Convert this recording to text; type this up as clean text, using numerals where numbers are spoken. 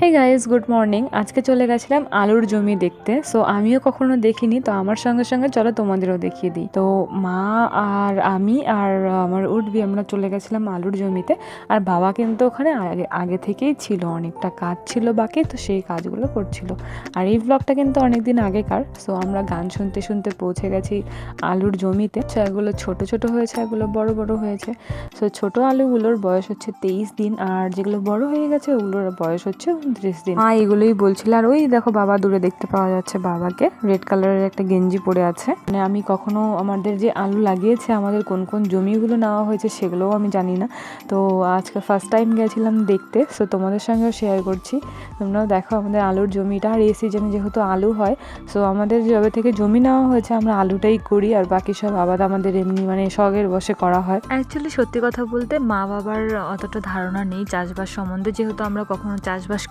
Hey guys, good morning. আজকে চলে গেছিলাম আলুর জমি দেখতে। সো আমিও কখনো দেখিনি, তো আমার সঙ্গে সঙ্গে চলো তোমাদেরও দেখিয়ে দিই। তো মা আর আমি আর আমার উঠবি আমরা চলে গেছিলাম আলুর জমিতে। আর বাবা কিন্তু ওখানে আগে আগে থেকেই ছিল, অনেকটা কাজ ছিল বাকি, তো সেই কাজগুলো করছিল। আর এই ব্লগটা কিন্তু অনেকদিন আগেকার। সো আমরা গান শুনতে শুনতে পৌঁছে গেছি আলুর জমিতে। এগুলো ছোট ছোট হয়েছে, এগুলো বড় বড় হয়েছে। সো ছোট আলুগুলোর বয়স হচ্ছে 23 দিন, আর যেগুলো বড় হয়ে গেছে ওগুলোর বয়স হচ্ছে 29 দিন। মা এগুলোই বলছিল। আর ওই দেখো বাবা দূরে দেখতে পাওয়া যাচ্ছে, বাবাকে রেড কালারের একটা গেঞ্জি পরে আছে। মানে আমি কখনো আমাদের যে আলু লাগিয়েছে, আমাদের কোন কোন জমিগুলো নেওয়া হয়েছে সেগুলোও আমি জানি না। তো আজকে ফার্স্ট টাইম গেছিলাম দেখতে। সো তোমাদের সঙ্গেও শেয়ার করছি, তোমরাও দেখো আমাদের আলুর জমিটা। আর এই সিজনে যেহেতু আলু হয়, সো আমাদের যবে থেকে জমি নেওয়া হয়েছে আমরা আলুটাই করি, আর বাকি সব আবাদ আমাদের এমনি মানে শখের বসে করা হয়। অ্যাকচুয়ালি সত্যি কথা বলতে মা বাবার অতটা ধারণা নেই চাষবাস সম্বন্ধে, যেহেতু আমরা কখনো চাষবাস